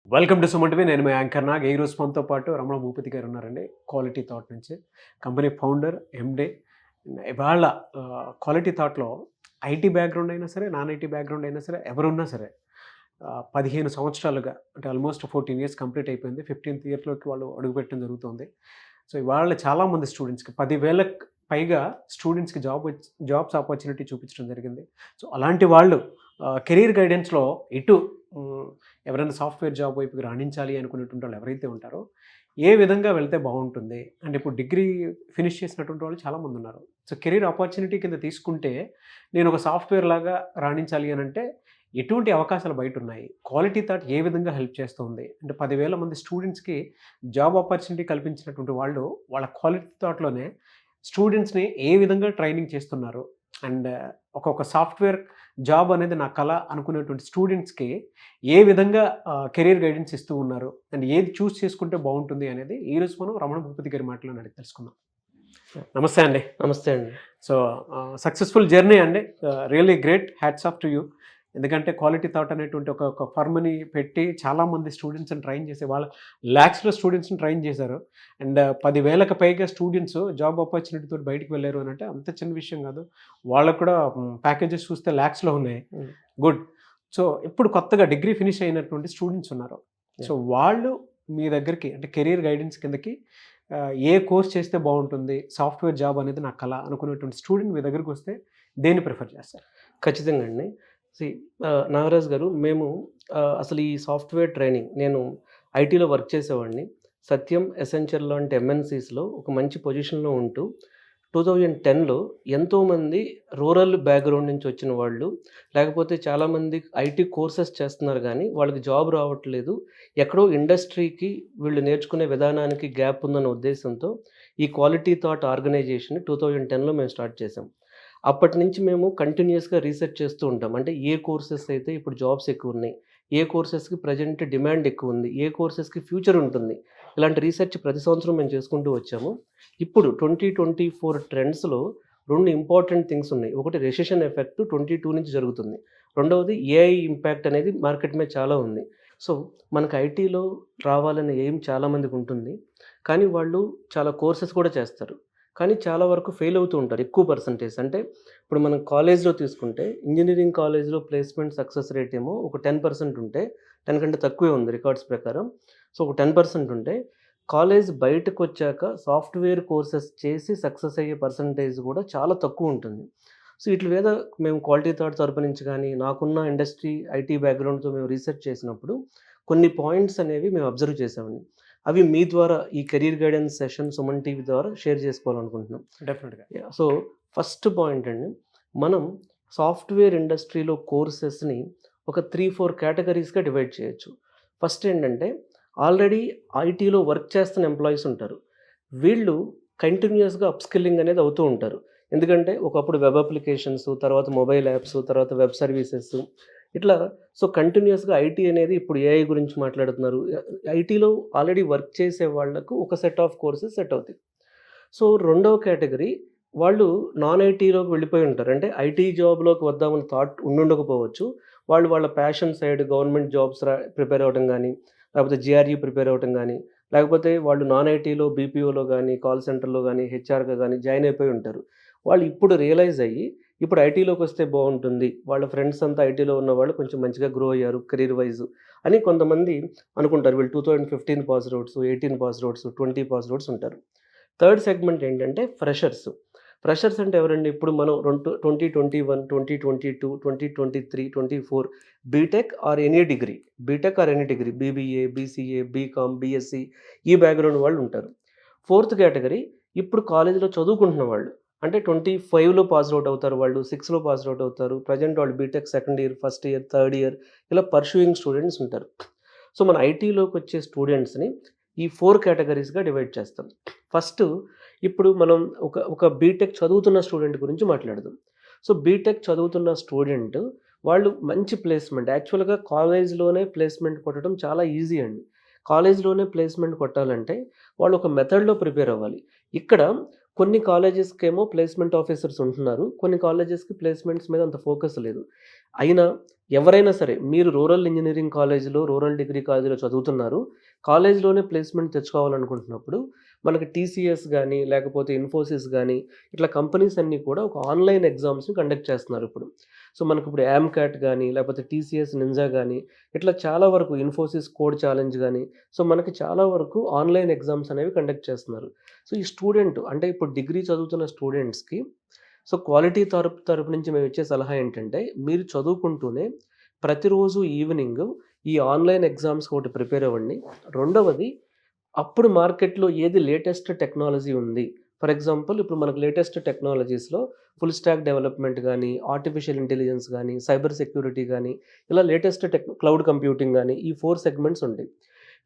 Welcome to Suman TV. నేను మీ anchor Nag. ఈ రోజు మనతో పాటు రమణ భూపతి గారు ఉన్నారండి. క్వాలిటీ థాట్ నుంచి కంపెనీ ఫౌండర్, ఎండే. ఇవాళ క్వాలిటీ థాట్‌లో ఐటీ బ్యాక్‌గ్రౌండ్ అయినా సరే, నాన్ ఐటీ బ్యాక్‌గ్రౌండ్ అయినా సరే, ఎవరున్నా సరే 15 సంవత్సరాలుగా అంటే ఆల్మోస్ట్ 14 ఇయర్స్ కంప్లీట్ అయిపోయింది. 15థ్ ఇయర్‌లోకి వాళ్ళు అడుగుపెట్టడం జరుగుతుంది. సో, ఇవాళ చాలామంది స్టూడెంట్స్‌కి 10,000కి పైగా స్టూడెంట్స్‌కి జాబ్స్ ఆపర్చునిటీ చూపించడం జరిగింది. సో, అలాంటి వాళ్ళు కెరీర్ గైడెన్స్‌లో ఇటు ఎవరైనా సాఫ్ట్‌వేర్ జాబ్ వైపుకి రాణించాలి అనుకునేటువంటి వాళ్ళు ఎవరైతే ఉంటారో, ఏ విధంగా వెళ్తే బావుంటుంది? అంటే ఇప్పుడు డిగ్రీ ఫినిష్ చేసినటువంటి వాళ్ళు చాలామంది ఉన్నారు. సో, కెరీర్ ఆపర్చునిటీ కింద తీసుకుంటే నేను ఒక సాఫ్ట్‌వేర్ లాగా రాణించాలి అనంటే ఎటువంటి అవకాశాలు బయటున్నాయి? క్వాలిటీ థాట్ ఏ విధంగా హెల్ప్ చేస్తుంది? అంటే 10,000 మంది స్టూడెంట్స్‌కి జాబ్ ఆపర్చునిటీ కల్పించినటువంటి వాళ్ళు, వాళ్ళ క్వాలిటీ థాట్‌లోనే స్టూడెంట్స్‌ని ఏ విధంగా ట్రైనింగ్ చేస్తున్నారు? అండ్ ఒక్కొక్క సాఫ్ట్‌వేర్ జాబ్ అనేది నా కల అనుకునేటువంటి స్టూడెంట్స్‌కి ఏ విధంగా కెరియర్ గైడెన్స్ ఇస్తూ ఉన్నారు? అండ్ ఏది చూస్ చేసుకుంటే బావుంటుంది అనేది ఈరోజు మనం రమణ భూపతి గారి మాటలను అడిగి తెలుసుకుందాం. నమస్తే అండి. నమస్తే అండి. సో, సక్సెస్‌ఫుల్ జర్నీ అండి. Really great. Hats off to you. ఎందుకంటే క్వాలిటీ థాట్ అనేటువంటి ఒక ఫర్మ్‌ని పెట్టి చాలామంది స్టూడెంట్స్‌ని ట్రైన్ చేసి వాళ్ళ లాక్స్‌లో స్టూడెంట్స్‌ని ట్రైన్ చేశారు. అండ్ 10,000కి పైగా స్టూడెంట్స్ జాబ్ ఆపర్చునిటీతో బయటికి వెళ్లారు అనంటే అంత చిన్న విషయం కాదు. వాళ్ళకి కూడా ప్యాకేజెస్ చూస్తే లాక్స్‌లో ఉన్నాయి. గుడ్. సో, ఇప్పుడు కొత్తగా డిగ్రీ ఫినిష్ అయినటువంటి స్టూడెంట్స్ ఉన్నారు. సో, వాళ్ళు మీ దగ్గరికి అంటే కెరియర్ గైడెన్స్ కిందకి ఏ కోర్స్ చేస్తే బావుంటుంది? సాఫ్ట్‌వేర్ జాబ్ అనేది నా కల అనుకునేటువంటి స్టూడెంట్ మీ దగ్గరికి వస్తే దేన్ని ప్రిఫర్ చేస్తారు? ఖచ్చితంగా అండి. సీ నాగరాజు గారు, మేము అసలు ఈ సాఫ్ట్‌వేర్ ట్రైనింగ్ నేను ఐటీలో వర్క్ చేసేవాడిని. సత్యం, ఎసెంచర్ లాంటి ఎంఎన్‌సీస్‌లో ఒక మంచి పొజిషన్‌లో ఉంటూ 2010లో ఎంతోమంది రూరల్ బ్యాక్‌గ్రౌండ్ నుంచి వచ్చిన వాళ్ళు, లేకపోతే చాలామంది ఐటీ కోర్సెస్ చేస్తున్నారు గానీ, వాళ్ళకి జాబ్ రావట్లేదు. ఎక్కడో ఇండస్ట్రీకి వీళ్ళు నేర్చుకునే విధానానికి గ్యాప్ ఉందన్న ఉద్దేశంతో ఈ క్వాలిటీ థాట్ ఆర్గనైజేషన్‌ని 2010లో మేము స్టార్ట్ చేసాం. అప్పటి నుంచి మేము కంటిన్యూయస్‌గా రీసెర్చ్ చేస్తూ ఉంటాం. అంటే ఏ కోర్సెస్ అయితే ఇప్పుడు జాబ్స్ ఎక్కువున్నాయి, ఏ కోర్సెస్‌కి ప్రెజెంట్ డిమాండ్ ఎక్కువుంది, ఏ కోర్సెస్‌కి ఫ్యూచర్ ఉంటుంది. ఇలాంటి రీసెర్చ్ ప్రతి సంవత్సరం మేము చేసుకుంటూ వచ్చాము. ఇప్పుడు 2024 ట్రెండ్స్‌లో 2 ఇంపార్టెంట్ థింగ్స్ ఉన్నాయి. ఒకటి రెసెషన్ ఎఫెక్ట్ 22 నుంచి జరుగుతుంది. రెండవది ఏఐ ఇంపాక్ట్ అనేది మార్కెట్ మీద చాలా ఉంది. సో, మనకు ఐటీలో రావాలనే ఎయిమ్ చాలామందికి ఉంటుంది. కానీ వాళ్ళు చాలా కోర్సెస్ కూడా చేస్తారు. కానీ చాలా వరకు ఫెయిల్ అవుతూ ఉంటారు ఎక్కువ పర్సెంటేజ్. అంటే ఇప్పుడు మనం కాలేజ్‌లో తీసుకుంటే ఇంజినీరింగ్ కాలేజ్‌లో ప్లేస్‌మెంట్ సక్సెస్ రేట్ ఏమో ఒక 10% ఉంటే, 10 కంటే తక్కువే ఉంది రికార్డ్స్ ప్రకారం. సో, ఒక 10% ఉంటే కాలేజ్ బయటకొచ్చాక సాఫ్ట్‌వేర్ కోర్సెస్ చేసి సక్సెస్ అయ్యే పర్సెంటేజ్ కూడా చాలా తక్కువుంటుంది. సో, ఈట్లి మీద మేము క్వాలిటీ థాట్ తరపు నుంచి గానీ, నాకున్న ఇండస్ట్రీ ఐటీ బ్యాక్‌గ్రౌండ్‌తో మేము రీసెర్చ్ చేసినప్పుడు కొన్ని పాయింట్స్ అనేవి మేము అబ్జర్వ్ చేసామండి. అవి మీ ద్వారా ఈ career guidance session Suman TV ద్వారా షేర్ చేసుకోవాలనుకుంటున్నాం. డెఫినిట్‌గా. సో, ఫస్ట్ పాయింట్ అండి. మనం సాఫ్ట్‌వేర్ ఇండస్ట్రీలో కోర్సెస్‌ని ఒక 3, 4 కేటగరీస్‌గా డివైడ్ చేయొచ్చు. ఫస్ట్ ఏంటంటే, ఆల్రెడీ ఐటీలో వర్క్ చేస్తున్న ఎంప్లాయీస్ ఉంటారు. వీళ్ళు కంటిన్యూయస్‌గా అప్‌స్కిల్లింగ్ అనేది అవుతూ ఉంటారు. ఎందుకంటే, ఒకప్పుడు వెబ్ అప్లికేషన్స్, తర్వాత మొబైల్ యాప్స్, తర్వాత వెబ్ సర్వీసెస్ ఇట్లా. సో, కంటిన్యూయస్‌గా ఐటీ అనేది ఇప్పుడు ఏఐ గురించి మాట్లాడుతున్నారు. ఐటీలో ఆల్రెడీ వర్క్ చేసే వాళ్ళకు ఒక సెట్ ఆఫ్ కోర్సెస్ సెట్ అవుతాయి. సో, రెండవ కేటగరీ వాళ్ళు నాన్ ఐటీలోకి వెళ్ళిపోయి ఉంటారు. అంటే ఐటీ జాబ్‌లోకి వద్దామని థాట్ ఉండుండకపోవచ్చు. వాళ్ళు వాళ్ళ passion side government jobs prepare అవ్వడం గానీ, లేకపోతే జీఆర్ఈ ప్రిపేర్ అవ్వడం గానీ, లేకపోతే వాళ్ళు నాన్ ఐటీలో బీపీఓలో గానీ, కాల్ సెంటర్‌లో గానీ, హెచ్ఆర్‌గా గానీ జాయిన్ అయిపోయి ఉంటారు. వాళ్ళు ఇప్పుడు రియలైజ్ అయ్యి ఇప్పుడు ఐటీలోకొస్తే బావుంటుంది. వాళ్ళ ఫ్రెండ్స్ అంతా ఐటీలో ఉన్నవాళ్ళు కొంచెం మంచిగా గ్రో అయ్యారు కెరీర్ వైస్ అని కొంతమంది అనుకుంటారు. వీళ్ళు 2015 pass outs, 18 pass outs, 20 pass outs ఉంటారు. థర్డ్ సెగ్మెంట్ ఏంటంటే ఫ్రెషర్స్. ఫ్రెషర్స్ అంటే ఎవరండి? ఇప్పుడు మనం 2021, 2022, 2023, 24 BTech or any degree BBA, BCA, BCom, BSc ఈ బ్యాక్‌గ్రౌండ్ వాళ్ళు ఉంటారు. ఫోర్త్ కేటగరీ ఇప్పుడు కాలేజీలో చదువుకుంటున్న వాళ్ళు. అంటే 25లో పాస్ అవుట్ అవుతారు వాళ్ళు, 6లో పాస్ అవుట్ అవుతారు. ప్రెజెంట్ వాళ్ళు BTech second year, first year, third year ఇలా పర్సూయింగ్ స్టూడెంట్స్ ఉంటారు. సో, మన ఐటీలోకొచ్చే స్టూడెంట్స్‌ని ఈ 4 కేటగరీస్‌గా డివైడ్ చేస్తాం. ఫస్ట్ ఇప్పుడు మనం ఒక బీటెక్ చదువుతున్న స్టూడెంట్ గురించి మాట్లాడదాం. సో, బీటెక్ చదువుతున్న స్టూడెంట్ వాళ్ళు మంచి ప్లేస్‌మెంట్ యాక్చువల్‌గా కాలేజ్‌లోనే ప్లేస్‌మెంట్ కొట్టడం చాలా ఈజీ అండి. కాలేజ్‌లోనే ప్లేస్‌మెంట్ కొట్టాలంటే వాళ్ళు ఒక మెథడ్‌లో ప్రిపేర్ అవ్వాలి. ఇక్కడ కొన్ని కాలేజెస్‌కేమో ప్లేస్‌మెంట్ ఆఫీసర్స్ ఉంటున్నారు. కొన్ని కాలేజెస్‌కి ప్లేస్‌మెంట్స్ మీద అంత ఫోకస్ లేదు. అయినా ఎవరైనా సరే మీరు రూరల్ ఇంజనీరింగ్ కాలేజీలో, రూరల్ డిగ్రీ కాలేజీలో చదువుతున్నారు. కాలేజీలోనే ప్లేస్‌మెంట్ తెచ్చుకోవాలనుకుంటున్నప్పుడు మనకి టీసీఎస్ గానీ, లేకపోతే ఇన్ఫోసిస్ గానీ, ఇట్లా కంపెనీస్ అన్నీ కూడా ఒక ఆన్‌లైన్ ఎగ్జామ్స్‌ని కండక్ట్ చేస్తున్నారు ఇప్పుడు. సో, మనకిప్పుడు యామ్‌క్యాట్ గానీ, లేకపోతే టీసీఎస్ నింజా గానీ, ఇట్లా చాలా వరకు ఇన్ఫోసిస్ కోడ్ ఛాలెంజ్ గానీ, సో, మనకి చాలా వరకు ఆన్‌లైన్ ఎగ్జామ్స్ అనేవి కండక్ట్ చేస్తున్నారు. సో, ఈ స్టూడెంట్ అంటే ఇప్పుడు డిగ్రీ చదువుతున్న స్టూడెంట్స్‌కి సో, క్వాలిటీ తరపు నుంచి మేమిచ్చే సలహా ఏంటంటే, మీరు చదువుకుంటూనే ప్రతిరోజు ఈవినింగ్ ఈ ఆన్‌లైన్ ఎగ్జామ్స్‌కి ఒకటి ప్రిపేర్ అవ్వండి. రెండవది అప్పుడు మార్కెట్‌లో ఏది లేటెస్ట్ టెక్నాలజీ ఉంది. ఫర్ ఎగ్జాంపుల్ ఇప్పుడు మనకు లేటెస్ట్ టెక్నాలజీస్‌లో ఫుల్ స్టాక్ డెవలప్‌మెంట్ గానీ, ఆర్టిఫిషియల్ ఇంటెలిజెన్స్ గానీ, సైబర్ సెక్యూరిటీ గానీ, ఇలా లేటెస్ట్ క్లౌడ్ కంప్యూటింగ్ గానీ, ఈ 4 సెగ్మెంట్స్ ఉంటాయి.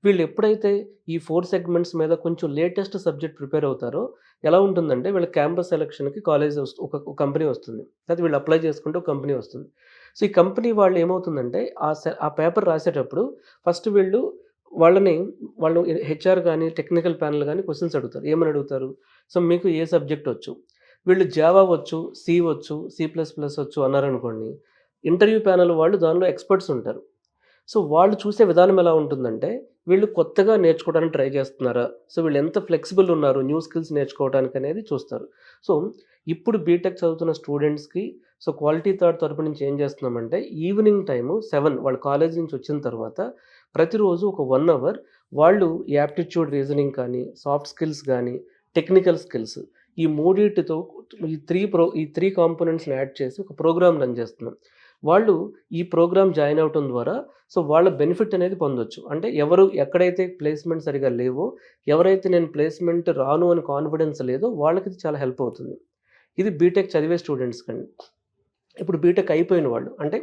వీళ్ళు ఎప్పుడైతే ఈ 4 సెగ్మెంట్స్ మీద కొంచెం లేటెస్ట్ సబ్జెక్ట్ ప్రిపేర్ అవుతారో ఎలా ఉంటుందంటే వీళ్ళ క్యాంపస్ సెలక్షన్‌కి కాలేజ్ ఒక కంపెనీ వస్తుంది. లేకపోతే వీళ్ళు అప్లై చేసుకుంటే ఒక కంపెనీ వస్తుంది. సో, ఈ కంపెనీ వాళ్ళు ఏమవుతుందంటే ఆ పేపర్ రాసేటప్పుడు ఫస్ట్ వాళ్ళు హెచ్ఆర్ గానీ, టెక్నికల్ ప్యానెల్ గానీ క్వెషన్స్ అడుగుతారు. ఏమని అడుగుతారు? సో, మీకు ఏ సబ్జెక్ట్ వచ్చు? వీళ్ళు జావా వచ్చు, సి వచ్చు, సి ప్లస్ ప్లస్ వచ్చు అన్నారనుకోండి. ఇంటర్వ్యూ ప్యానెల్ వాళ్ళు దానిలో ఎక్స్‌పర్ట్స్ ఉంటారు. సో, వాళ్ళు చూసే విధానం ఎలా ఉంటుందంటే, వీళ్ళు కొత్తగా నేర్చుకోవడానికి ట్రై చేస్తున్నారా? సో, వీళ్ళు ఎంత ఫ్లెక్సిబుల్ ఉన్నారు న్యూ స్కిల్స్ నేర్చుకోవడానికి అనేది చూస్తారు. సో, ఇప్పుడు బీటెక్ చదువుతున్న స్టూడెంట్స్‌కి సో, క్వాలిటీ థాట్ తరపు నుంచి ఏం చేస్తున్నామంటే, ఈవినింగ్ టైము 7 వాళ్ళు కాలేజీ నుంచి వచ్చిన తర్వాత ప్రతిరోజు ఒక 1 అవర్ వాళ్ళు యాప్టిట్యూడ్ రీజనింగ్ కానీ, సాఫ్ట్ స్కిల్స్ గానీ, టెక్నికల్ స్కిల్స్ ఈ మూడిటితో ఈ 3 కాంపోనెంట్స్‌ని యాడ్ చేసి ఒక ప్రోగ్రామ్ రన్ చేస్తున్నాం. వాళ్ళు ఈ ప్రోగ్రామ్ జాయిన్ అవ్వటం ద్వారా సో, వాళ్ళ బెనిఫిట్ అనేది పొందొచ్చు. అంటే ఎక్కడైతే ప్లేస్‌మెంట్ సరిగ్గా లేవో, ఎవరైతే నేను ప్లేస్‌మెంట్ రాను అని కాన్ఫిడెన్స్ లేదో వాళ్ళకి ఇది చాలా హెల్ప్ అవుతుంది. ఇది బీటెక్ చదివే స్టూడెంట్స్‌కండి. ఇప్పుడు బీటెక్ అయిపోయిన వాళ్ళు అంటే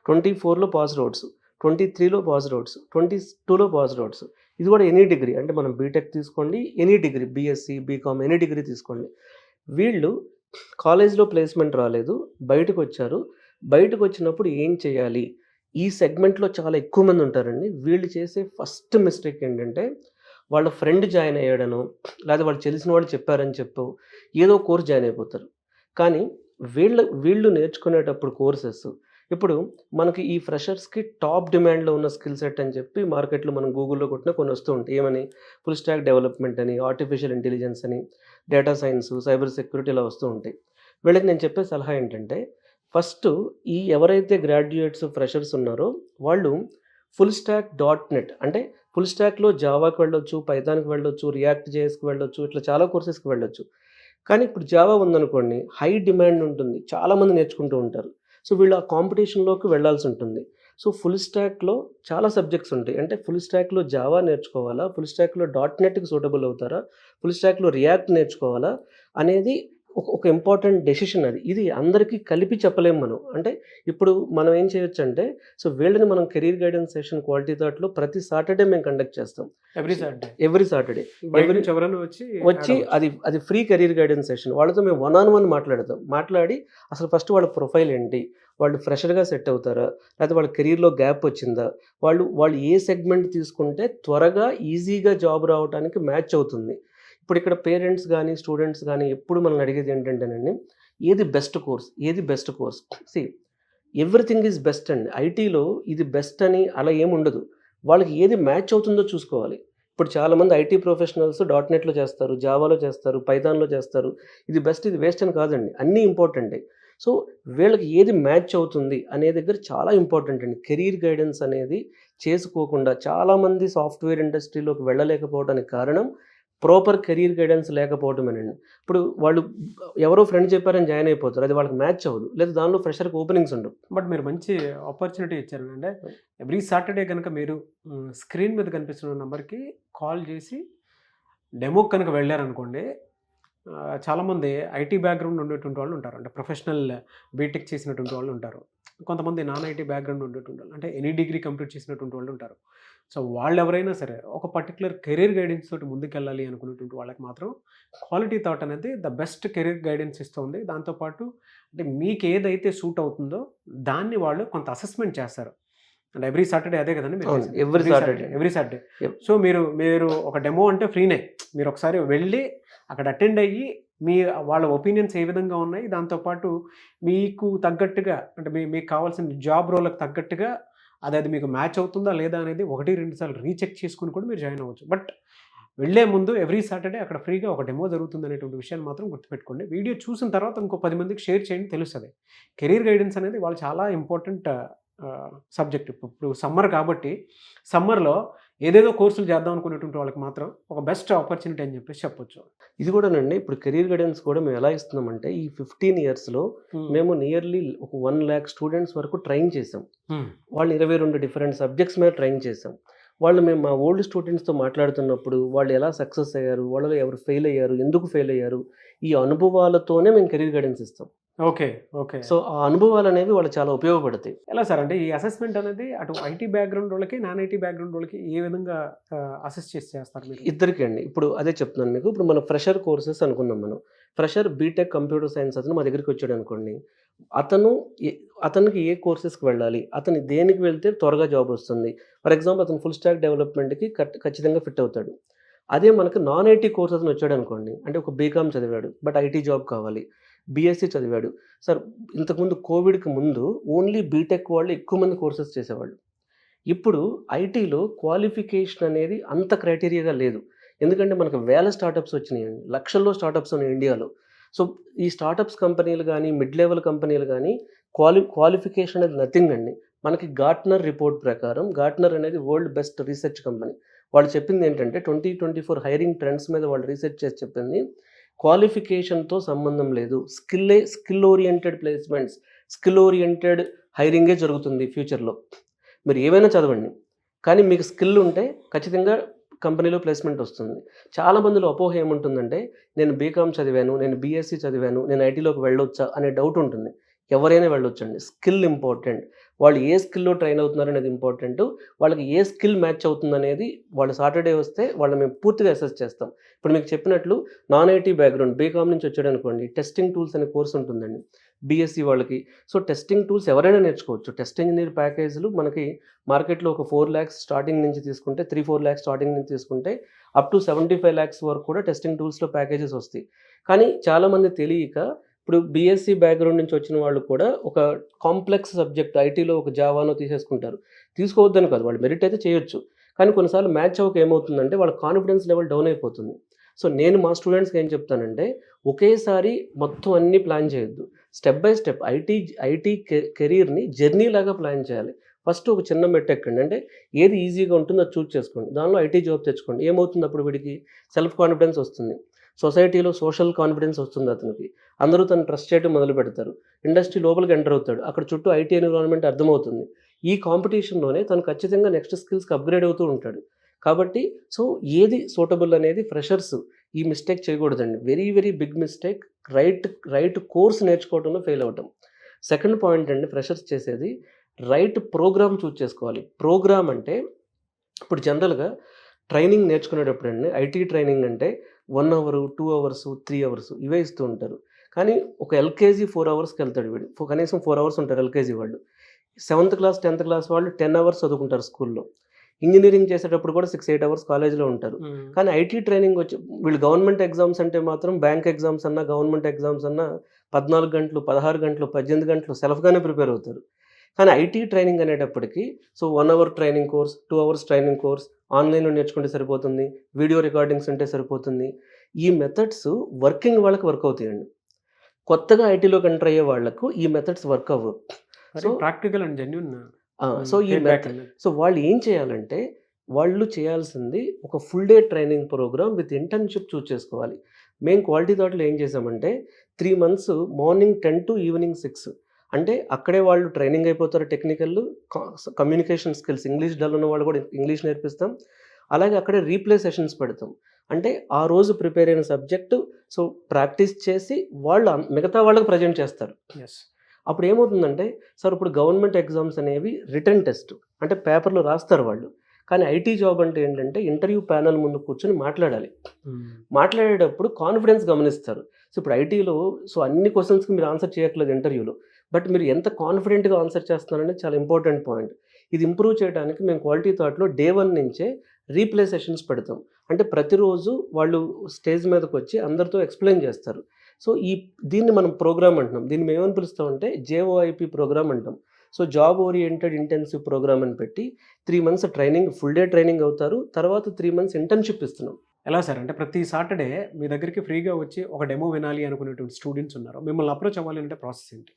24లో పాస్డ్ ఔట్స్, 23లో పాస్డ్ ఔట్స్, 22లో పాస్డ్ ఔట్స్. ఇది కూడా ఎనీ డిగ్రీ అంటే మనం బీటెక్ తీసుకోండి, any degree BSc, BCom any degree తీసుకోండి. వీళ్ళు కాలేజ్‌లో ప్లేస్‌మెంట్ రాలేదు, బయటకొచ్చారు. బయటకొచ్చినప్పుడు ఏం చేయాలి? ఈ సెగ్మెంట్‌లో చాలా ఎక్కువ మంది ఉంటారండి. వీళ్ళు చేసే ఫస్ట్ మిస్టేక్ ఏంటంటే, వాళ్ళ ఫ్రెండ్ జాయిన్ అయ్యాడనో, లేదా వాళ్ళు తెలిసిన వాళ్ళు చెప్పారని చెప్పో, ఏదో కోర్స్ జాయిన్ అయిపోతారు. కానీ వీళ్ళు నేర్చుకునేటప్పుడు కోర్సెస్ ఇప్పుడు మనకి ఈ ఫ్రెషర్స్‌కి టాప్ డిమాండ్‌లో ఉన్న స్కిల్ సెట్ అని చెప్పి మార్కెట్‌లో మనం గూగుల్‌లో కొట్టినా కొన్ని వస్తూ ఉంటాయి. ఏమని? ఫుల్ స్టాక్ డెవలప్‌మెంట్ అని, ఆర్టిఫిషియల్ ఇంటెలిజెన్స్ అని, డేటా సైన్స్, సైబర్ సెక్యూరిటీ ఇలా వస్తూ ఉంటాయి. వీళ్ళకి నేను చెప్పే సలహా ఏంటంటే ఫస్టు ఎవరైతే గ్రాడ్యుయేట్స్, ఫ్రెషర్స్ ఉన్నారో వాళ్ళు ఫుల్ స్టాక్ .NET అంటే ఫుల్ స్టాక్‌లో జావాకి వెళ్ళొచ్చు, పైథాన్‌కి వెళ్ళొచ్చు, రియాక్ట్ జేఎస్‌కి వెళ్ళొచ్చు, ఇట్లా చాలా కోర్సెస్‌కి వెళ్ళొచ్చు. కానీ ఇప్పుడు జావా ఉందనుకోండి, హై డిమాండ్ ఉంటుంది. చాలామంది నేర్చుకుంటూ ఉంటారు. సో, వీళ్ళు ఆ కాంపిటీషన్‌లోకి వెళ్ళాల్సి ఉంటుంది. సో, ఫుల్ స్టాక్‌లో చాలా సబ్జెక్ట్స్ ఉంటాయి. అంటే ఫుల్ స్టాక్‌లో జావా నేర్చుకోవాలా? ఫుల్ స్టాక్‌లో .NET‌కి సూటబుల్ అవుతారా? ఫుల్ స్టాక్‌లో రియాక్ట్ నేర్చుకోవాలా? అనేది ఒక ఇంపార్టెంట్ డెసిషన్ అది. ఇది అందరికీ కలిపి చెప్పలేము మనం. అంటే ఇప్పుడు మనం ఏం చేయొచ్చంటే, సో, వీళ్ళని మనం కెరీర్ గైడెన్స్ సెషన్ క్వాలిటీ థాట్‌లో ప్రతి సాటర్‌డే మేము కండక్ట్ చేస్తాం. Every Saturday every Saturday. బయట నుంచి ఎవరైనా వచ్చి అది ఫ్రీ కెరీర్ గైడెన్స్ సెషన్. వాళ్ళతో మేము వన్ ఆన్ వన్ మాట్లాడతాం. మాట్లాడి అసలు ఫస్ట్ వాళ్ళ ప్రొఫైల్ ఏంటి? వాళ్ళు ఫ్రెషర్‌గా సెట్ అవుతారా? లేకపోతే వాళ్ళ కెరీర్‌లో గ్యాప్ వచ్చిందా? వాళ్ళు ఏ సెగ్మెంట్ తీసుకుంటే త్వరగా ఈజీగా జాబ్ రావడానికి మ్యాచ్ అవుతుంది. ఇప్పుడు ఇక్కడ పేరెంట్స్ గానీ, స్టూడెంట్స్ గానీ ఎప్పుడు మనల్ని అడిగేది ఏంటంటేనండి, ఏది బెస్ట్ కోర్స్? ఏది best course? See everything is best అండి. ఐటీలో ఇది బెస్ట్ అని అలా ఏముండదు. వాళ్ళకి ఏది మ్యాచ్ అవుతుందో చూసుకోవాలి. ఇప్పుడు చాలామంది ఐటీ ప్రొఫెషనల్స్ .NET‌లో చేస్తారు, జావాలో చేస్తారు, పైథాన్‌లో చేస్తారు. ఇది బెస్ట్, ఇది వేస్ట్ అని కాదండి. అన్నీ ఇంపార్టెంటే. సో, వీళ్ళకి ఏది మ్యాచ్ అవుతుంది అనే దగ్గర చాలా ఇంపార్టెంట్ అండి. కెరీర్ గైడెన్స్ అనేది చేసుకోకుండా చాలామంది సాఫ్ట్‌వేర్ ఇండస్ట్రీలోకి వెళ్ళలేకపోవడానికి కారణం ప్రాపర్ కెరీర్ గైడెన్స్ లేకపోవటమేనండి. ఇప్పుడు వాళ్ళు ఎవరో ఫ్రెండ్ చెప్పారని జాయిన్ అయిపోతారు. అది వాళ్ళకి మ్యాచ్ అవ్వదు. లేదా దానిలో ఫ్రెషర్‌కి ఓపెనింగ్స్ ఉండవు. బట్ మీరు మంచి ఆపర్చునిటీ ఇచ్చారు. అంటే ఎవ్రీ సాటర్డే కనుక మీరు స్క్రీన్ మీద కనిపిస్తున్న నెంబర్కి కాల్ చేసి డెమోకి కనుక వెళ్ళారనుకోండి, చాలామంది ఐటీ బ్యాక్గ్రౌండ్ ఉండేటువంటి వాళ్ళు ఉంటారు. అంటే ప్రొఫెషనల్ బీటెక్ చేసినటువంటి వాళ్ళు ఉంటారు. కొంతమంది నాన్ ఐటీ బ్యాక్గ్రౌండ్ ఉండేటువంటి వాళ్ళు అంటే ఎనీ డిగ్రీ కంప్లీట్ చేసినటువంటి వాళ్ళు ఉంటారు. సో, వాళ్ళు ఎవరైనా సరే ఒక పర్టికులర్ కెరీర్ గైడెన్స్ తోటి ముందుకెళ్ళాలి అనుకునేటువంటి వాళ్ళకి మాత్రం క్వాలిటీ థాట్ అనేది ద బెస్ట్ కెరీర్ గైడెన్స్ ఇస్తుంది. దాంతోపాటు అంటే మీకు ఏదైతే సూట్ అవుతుందో దాన్ని వాళ్ళు కొంత అసెస్మెంట్ చేస్తారు. అంటే ఎవ్రీ సాటర్డే అదే కదండి మీరు అవును. చేసేది? Every Saturday. సో, మీరు ఒక డెమో అంటే ఫ్రీనే. మీరు ఒకసారి వెళ్ళి అక్కడ అటెండ్ అయ్యి మీ వాళ్ళ ఒపీనియన్స్ ఏ విధంగా ఉన్నాయి, దాంతోపాటు మీకు తగ్గట్టుగా అంటే మీకు కావాల్సిన జాబ్ రోల్కి తగ్గట్టుగా అది మీకు మ్యాచ్ అవుతుందా లేదా అనేది 1-2 సార్లు రీచెక్ చేసుకుని కూడా మీరు జాయిన్ అవ్వచ్చు. బట్ వెళ్ళే ముందు ఎవ్రీ సాటర్డే అక్కడ ఫ్రీగా ఒక డెమో జరుగుతుంది అనేటువంటి విషయాన్ని మాత్రం గుర్తుపెట్టుకోండి. వీడియో చూసిన తర్వాత ఇంకో 10 మందికి షేర్ చేయండి, తెలుస్తుంది. కెరీర్ గైడెన్స్ అనేది వాళ్ళు చాలా ఇంపార్టెంట్ సబ్జెక్ట్. ఇప్పుడు సమ్మర్ కాబట్టి సమ్మర్లో ఏదేదో కోర్సులు చేద్దాం అనుకునేటువంటి వాళ్ళకి మాత్రం ఒక బెస్ట్ ఆపర్చునిటీ అని చెప్పేసి చెప్పొచ్చు. ఇది కూడానండి, ఇప్పుడు కెరీర్ గైడెన్స్ కూడా మేము ఎలా ఇస్తున్నామంటే, ఈ 15 ఇయర్స్లో మేము నియర్లీ ఒక 1 lakh స్టూడెంట్స్ వరకు ట్రైన్ చేసాం. వాళ్ళు 22 డిఫరెంట్ సబ్జెక్ట్స్ మీద ట్రైన్ చేసాం. వాళ్ళు మేము మా ఓల్డ్ స్టూడెంట్స్తో మాట్లాడుతున్నప్పుడు వాళ్ళు ఎలా సక్సెస్ అయ్యారు, వాళ్ళలో ఎవరు ఫెయిల్ అయ్యారు, ఎందుకు ఫెయిల్ అయ్యారు, ఈ అనుభవాలతోనే మేము కెరీర్ గైడెన్స్ ఇస్తాం. ఓకే. సో ఆ అనుభవాలు అనేవి వాళ్ళు చాలా ఉపయోగపడతాయి. ఎలా సార్ అంటే ఈ అసెస్మెంట్ అనేది అటు ఐటీ బ్యాక్గ్రౌండ్ వాళ్ళకి, నాన్ ఐటీ బ్యాక్గ్రౌండ్ వాళ్ళకి ఏ విధంగా అసెస్ చేస్తారు మీరు? ఇద్దరికి అండి. ఇప్పుడు అదే చెప్తున్నాను మీకు. ఇప్పుడు మన ఫ్రెషర్ కోర్సెస్ అనుకున్నాం. మనం ఫ్రెషర్ బీటెక్ కంప్యూటర్ సైన్స్ అతను మా దగ్గరికి వచ్చాడు అనుకోండి, అతనికి ఏ కోర్సెస్కి వెళ్ళాలి, అతను దేనికి వెళ్తే త్వరగా జాబ్ వస్తుంది. ఫర్ ఎగ్జాంపుల్ అతను ఫుల్ స్టాక్ డెవలప్మెంట్కి ఖచ్చితంగా ఫిట్ అవుతాడు. అదే మనకు నాన్ ఐటీ కోర్సెస్ వచ్చాడు అనుకోండి, అంటే ఒక బీకామ్ చదివాడు బట్ ఐటీ జాబ్ కావాలి, బీఎస్సీ చదివాడు. సార్ ఇంతకుముందు కోవిడ్కి ముందు ఓన్లీ బీటెక్ వాళ్ళు ఎక్కువ మంది కోర్సెస్ చేసేవాళ్ళు. ఇప్పుడు ఐటీలో క్వాలిఫికేషన్ అనేది అంత క్రైటీరియాగా లేదు. ఎందుకంటే మనకు వేల స్టార్టప్స్ వచ్చినాయండి, లక్షల్లో స్టార్టప్స్ ఉన్నాయి ఇండియాలో. సో ఈ స్టార్టప్స్ కంపెనీలు కానీ, మిడ్ లెవెల్ కంపెనీలు కానీ క్వాలిఫికేషన్ అనేది నథింగ్ అండి. మనకి గార్ట్నర్ రిపోర్ట్ ప్రకారం, గార్ట్నర్ అనేది వరల్డ్ బెస్ట్ రీసెర్చ్ కంపెనీ, వాళ్ళు చెప్పింది ఏంటంటే 2024 హైరింగ్ ట్రెండ్స్ మీద వాళ్ళు రీసెర్చ్ చేసి చెప్పింది, క్వాలిఫికేషన్తో సంబంధం లేదు, skill oriented placements, skill oriented హైరింగే జరుగుతుంది ఫ్యూచర్లో. మీరు ఏవైనా చదవండి, కానీ మీకు స్కిల్ ఉంటే ఖచ్చితంగా కంపెనీలో ప్లేస్మెంట్ వస్తుంది. చాలామందిలో అపోహ ఏముంటుందంటే, నేను బీకామ్ చదివాను, నేను బీఎస్సీ చదివాను, నేను ఐటీలోకి వెళ్ళొచ్చా అనే డౌట్ ఉంటుంది. ఎవరైనా వెళ్ళొచ్చండి. Skill important. వాళ్ళు ఏ స్కిల్లో ట్రైన్ అవుతున్నారు అనేది ఇంపార్టెంట్. వాళ్ళకి ఏ స్కిల్ మ్యాచ్ అవుతుంది అనేది వాళ్ళు సాటర్డే వస్తే వాళ్ళు మేము పూర్తిగా అసెస్ చేస్తాం. ఇప్పుడు మీకు చెప్పినట్లు నాన్ ఐటీ బ్యాక్గ్రౌండ్ బీకామ్ నుంచి వచ్చాడు అనుకోండి, టెస్టింగ్ టూల్స్ అనే కోర్స్ ఉంటుందండి బీఎస్సీ వాళ్ళకి. సో టెస్టింగ్ టూల్స్ ఎవరైనా నేర్చుకోవచ్చు. టెస్ట్ ఇంజనీర్ ప్యాకేజీలు మనకి మార్కెట్లో ఒక 4 lakhs స్టార్టింగ్ నుంచి తీసుకుంటే, 3-4 lakhs స్టార్టింగ్ నుంచి తీసుకుంటే అప్ టు 75 lakhs వరకు కూడా టెస్టింగ్ టూల్స్లో ప్యాకేజెస్ వస్తాయి. కానీ చాలామంది తెలియక ఇప్పుడు బీఎస్సీ బ్యాక్గ్రౌండ్ నుంచి వచ్చిన వాళ్ళు కూడా ఒక కాంప్లెక్స్ సబ్జెక్ట్ ఐటీలో ఒక జావానో తీసేసుకుంటారు. తీసుకోవద్దని కాదు, వాళ్ళు మెరిట్ అయితే చేయొచ్చు, కానీ కొన్నిసార్లు మ్యాచ్ అవ్వక ఏమవుతుందంటే వాళ్ళ కాన్ఫిడెన్స్ లెవెల్ డౌన్ అయిపోతుంది. సో నేను మా స్టూడెంట్స్కి ఏం చెప్తానంటే, ఒకేసారి మొత్తం అన్నీ ప్లాన్ చేయొద్దు. స్టెప్ బై స్టెప్ ఐటీ కెరీర్ని జర్నీ లాగా ప్లాన్ చేయాలి. ఫస్ట్ ఒక చిన్న మెట్టు ఎక్కండి, అంటే ఏది ఈజీగా ఉంటుందో అది చూస్ చేసుకోండి, దానిలో ఐటీ జాబ్ తెచ్చుకోండి. ఏమవుతుంది అప్పుడు వీడికి సెల్ఫ్ కాన్ఫిడెన్స్ వస్తుంది, సొసైటీలో సోషల్ కాన్ఫిడెన్స్ వస్తుంది అతనికి, అందరూ తను ట్రస్ట్ చేయడం మొదలు పెడతారు, ఇండస్ట్రీ లోపలికి ఎంటర్ అవుతాడు, అక్కడ చుట్టూ ఐటీ ఎన్విరాన్మెంట్ అర్థమవుతుంది. ఈ కాంపిటీషన్లోనే తను ఖచ్చితంగా నెక్స్ట్ స్కిల్స్కి అప్గ్రేడ్ అవుతూ ఉంటాడు. కాబట్టి సో ఏది సూటబుల్ అనేది ఫ్రెషర్స్ ఈ మిస్టేక్ చేయకూడదండి. Very very big mistake, right course నేర్చుకోవడంలో ఫెయిల్ అవ్వటం. సెకండ్ పాయింట్ అండి, ఫ్రెషర్స్ చేసేది రైట్ ప్రోగ్రామ్ చూస్ చేసుకోవాలి. ప్రోగ్రామ్ అంటే ఇప్పుడు జనరల్గా ట్రైనింగ్ నేర్చుకునేటప్పుడు అండి, ఐటీ ట్రైనింగ్ అంటే 1 hour, 2 hours, 3 hours ఇవే ఇస్తూ ఉంటారు. కానీ ఒక ఎల్కేజీ 4 hours వెళ్తాడు వీడు, కనీసం 4 hours ఉంటారు ఎల్కేజీ వాళ్ళు. 7th class 10th class వాళ్ళు 10 hours చదువుకుంటారు స్కూల్లో. ఇంజనీరింగ్ చేసేటప్పుడు కూడా 6-8 hours కాలేజీలో ఉంటారు. కానీ ఐటీ ట్రైనింగ్ వచ్చి వీళ్ళు గవర్నమెంట్ ఎగ్జామ్స్ అంటే మాత్రం బ్యాంక్ ఎగ్జామ్స్ అన్నా, గవర్నమెంట్ ఎగ్జామ్స్ అన్నా 14 గంటలు, 16 గంటలు, 18 గంటలు సెల్ఫ్గానే ప్రిపేర్ అవుతారు. కానీ ఐటీ ట్రైనింగ్ అనేటప్పటికి so 1 hour training course, 2 hours training course ఆన్లైన్లో నేర్చుకుంటే సరిపోతుంది, వీడియో రికార్డింగ్స్ ఉంటే సరిపోతుంది. ఈ మెథడ్స్ వర్కింగ్ వాళ్ళకి వర్క్ అవుతాయండి. కొత్తగా ఐటీలోకి ఎంటర్ అయ్యే వాళ్ళకు ఈ మెథడ్స్ వర్క్ అవ్వవు. So practical and genuine. So వాళ్ళు ఏం చేయాలంటే, వాళ్ళు చేయాల్సింది ఒక full day training program with internship choose చేసుకోవాలి. మేము క్వాలిటీ థాట్లో ఏం చేసామంటే 3 months మార్నింగ్ 10 to ఈవినింగ్ 6, అంటే అక్కడే వాళ్ళు ట్రైనింగ్ అయిపోతారు. Technical, communication skills, English dull ఉన్న వాళ్ళు కూడా ఇంగ్లీష్ నేర్పిస్తాం. అలాగే అక్కడే రీప్లే సెషన్స్ పెడతాం. అంటే ఆ రోజు ప్రిపేర్ అయిన సబ్జెక్టు సో ప్రాక్టీస్ చేసి వాళ్ళు మిగతా వాళ్ళకి ప్రజెంట్ చేస్తారు. అప్పుడు ఏమవుతుందంటే, సార్ ఇప్పుడు గవర్నమెంట్ ఎగ్జామ్స్ అనేవి రిటర్న్ టెస్ట్, అంటే పేపర్లో రాస్తారు వాళ్ళు. కానీ ఐటీ జాబ్ అంటే ఏంటంటే ఇంటర్వ్యూ ప్యానల్ ముందు కూర్చొని మాట్లాడాలి. మాట్లాడేటప్పుడు కాన్ఫిడెన్స్ గమనిస్తారు. సో ఇప్పుడు ఐటీలో సో అన్ని క్వశ్చన్స్కి మీరు ఆన్సర్ చేయట్లేదు ఇంటర్వ్యూలో, బట్ మీరు ఎంత కాన్ఫిడెంట్గా ఆన్సర్ చేస్తున్నారనేది చాలా ఇంపార్టెంట్ పాయింట్. ఇది ఇంప్రూవ్ చేయడానికి మేము క్వాలిటీ థాట్‌లో డే 1 నుంచే రీప్లే సెషన్స్ పెడతాం. అంటే ప్రతిరోజు వాళ్ళు స్టేజ్ మీదకొచ్చి అందరితో ఎక్స్‌ప్లెయిన్ చేస్తారు. సో, దీన్ని మనం ప్రోగ్రామ్ అంటున్నాం. దీన్ని మేమేమని పిలుస్తామంటే జేఓఐపీ ప్రోగ్రామ్ అంటాం. So, job oriented intensive programme అని పెట్టి 3 months training, full day training అవుతారు. తర్వాత 3 మంత్స్ ఇంటర్న్‌షిప్ ఇస్తున్నాం. ఎలా సార్ అంటే ప్రతి సాటర్డే మీ దగ్గరికి ఫ్రీగా వచ్చి ఒక డెమో వినాలి అనుకునేటువంటి స్టూడెంట్స్ ఉన్నారు. మిమ్మల్ని అప్రోచ్ అవ్వాలి అంటే ప్రాసెస్ ఏంటి?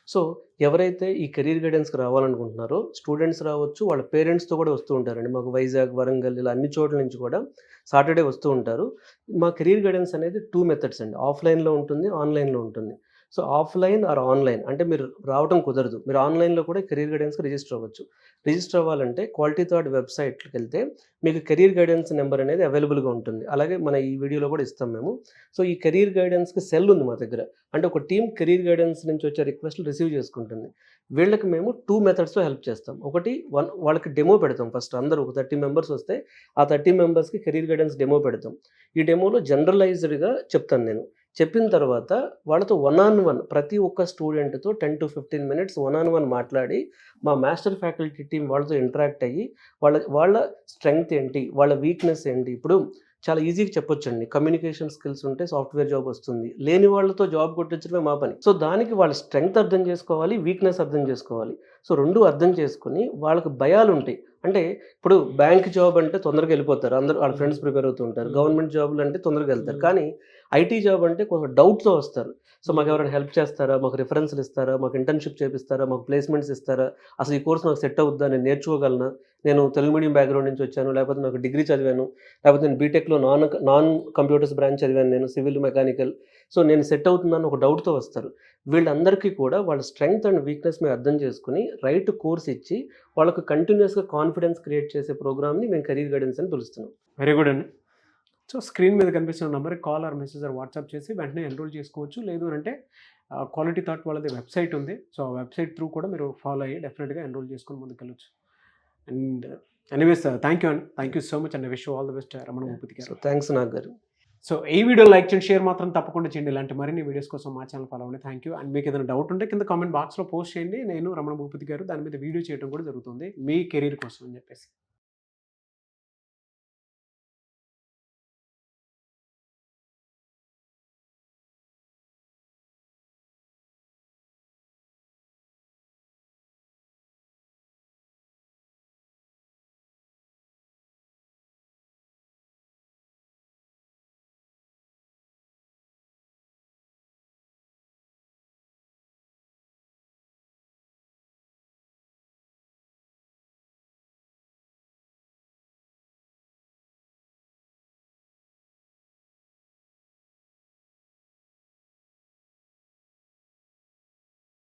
సో, ఎవరైతే ఈ కెరీర్ గైడెన్స్‌కి రావాలనుకుంటున్నారో స్టూడెంట్స్ రావచ్చు, వాళ్ళ పేరెంట్స్‌తో కూడా వస్తూ ఉంటారండి. మాకు వైజాగ్, వరంగల్ ఇలా అన్ని చోట్ల నుంచి కూడా సాటర్డే వస్తూ ఉంటారు. మా కెరీర్ గైడెన్స్ అనేది 2 మెథడ్స్ అండి. ఆఫ్‌లైన్‌లో ఉంటుంది, ఆన్‌లైన్‌లో ఉంటుంది. సో, ఆఫ్‌లైన్ ఆర్ ఆన్‌లైన్ అంటే మీరు రావటం కుదరదు. మీరు ఆన్‌లైన్‌లో కూడా కెరీర్ గైడెన్స్‌కి రిజిస్టర్ అవ్వచ్చు. రిజిస్టర్ అవ్వాలంటే క్వాలిటీ థాట్ వెబ్‌సైట్‌కెళ్తే మీకు కెరీర్ గైడెన్స్ నెంబర్ అనేది అవైలబుల్‌గా ఉంటుంది. అలాగే మన ఈ వీడియోలో కూడా ఇస్తాం మేము. సో, ఈ కెరీర్ గైడెన్స్‌కి సెల్ ఉంది మా దగ్గర. అంటే ఒక టీమ్ కెరీర్ గైడెన్స్ నుంచి వచ్చే రిక్వెస్ట్‌లు రిసీవ్ చేసుకుంటుంది. వీళ్ళకి మేము 2 మెథడ్స్‌లో హెల్ప్ చేస్తాం. ఒకటి వాళ్ళకి డెమో పెడతాం ఫస్ట్. అందరూ ఒక 30 మెంబర్స్ వస్తే ఆ 30 మెంబర్స్‌కి కెరీర్ గైడెన్స్ డెమో పెడతాం. ఈ డెమోలో జనరలైజ్డ్‌గా చెప్తాను నేను. చెప్పిన తర్వాత వాళ్ళతో వన్ ఆన్ వన్ ప్రతి ఒక్క స్టూడెంట్‌తో 10-15 మినిట్స్ వన్ ఆన్ వన్ మాట్లాడి మా మాస్టర్ ఫ్యాకల్టీ టీమ్ వాళ్ళతో ఇంటరాక్ట్ అయ్యి వాళ్ళ స్ట్రెంగ్త్ ఏంటి? వాళ్ళ వీక్‌నెస్ ఏంటి? ఇప్పుడు చాలా ఈజీగా చెప్పొచ్చండి. కమ్యూనికేషన్ స్కిల్స్ ఉంటే సాఫ్ట్‌వేర్ జాబ్ వస్తుంది. లేని వాళ్ళతో జాబ్ కొట్టించడమే మా పని. సో, దానికి వాళ్ళ స్ట్రెంగ్త్ అర్థం చేసుకోవాలి, వీక్‌నెస్ అర్థం చేసుకోవాలి. సో, 2 అర్థం చేసుకొని వాళ్ళకి భయాలుంటాయి. అంటే ఇప్పుడు బ్యాంక్ జాబ్ అంటే తొందరగా వెళ్ళిపోతారు. అందరూ వాళ్ళ ఫ్రెండ్స్ ప్రిపేర్ అవుతూ ఉంటారు. గవర్నమెంట్ జాబ్‌లు అంటే తొందరగా వెళ్తారు. కానీ ఐటీ జాబ్ అంటే కొంచెం డౌట్‌తో వస్తారు. సో, మాకెవరైనా హెల్ప్ చేస్తారా? మాకు రిఫరెన్స్‌లు ఇస్తారా? మాకు ఇంటర్న్‌షిప్ చేపిస్తారా? మాకు ప్లేస్‌మెంట్స్ ఇస్తారా? అసలు ఈ కోర్స్ నాకు సెట్ అవుద్దా? నేను నేర్చుకోగలనా? నేను తెలుగు మీడియం బ్యాక్‌గ్రౌండ్ నుంచి వచ్చాను. లేకపోతే నాకు డిగ్రీ చదివాను. లేకపోతే నేను బీటెక్‌లో నాన్ కంప్యూటర్స్ బ్రాంచ్ చదివాను నేను. Civil, mechanical. సో, నేను సెట్ అవుతుందని ఒక డౌట్‌తో వస్తారు. వీళ్ళందరికీ కూడా వాళ్ళ స్ట్రెంగ్త్ అండ్ వీక్‌నెస్ మేము అర్థం చేసుకొని రైట్ కోర్స్ ఇచ్చి వాళ్ళకి కంటిన్యూయస్‌గా కాన్ఫిడెన్స్ క్రియేట్ చేసే ప్రోగ్రామ్‌ని మేము కెరీర్ గైడెన్స్ అని పిలుస్తున్నాం. వెరీ గుడ్ అండి. సో, స్క్రీన్ మీద కనిపిస్తున్న నంబర్‌కి call or message or WhatsApp చేసి వెంటనే ఎన్రోల్ చేసుకోవచ్చు. లేదు అంటే క్వాలిటీ థాట్ వాళ్ళది వెబ్‌సైట్ ఉంది. సో, ఆ వెబ్‌సైట్ త్రూ కూడా మీరు ఫాలో అయ్యి డెఫినిట్‌గా ఎన్రోల్ చేసుకొని ముందుకెళ్ళొచ్చు. అండ్ ఎనీవేస్ థ్యాంక్ యూ అండి. Thank you so much and I wish you all the best Ramana Bhupathi so, గారు. థాంక్స్ నాగ్ గారు. సో, ఈ వీడియో లైక్ చేయండి, షేర్ మాత్రం తప్పకుండా చేయండి. ఇలాంటి మరిన్ని వీడియోస్ కోసం మా ఛానల్ ఫాలో అవ్వండి. Thank you. అండ్ మీకు ఏదైనా డౌట్ ఉంటే కింద కామెంట్ బాక్స్‌లో పోస్ట్ చేయండి. నేను రమణ భూపతి గారు దాని మీద వీడియో చేయడం కూడా జరుగుతుంది. మీ కెరీర్ కోసం అని చెప్పేసి.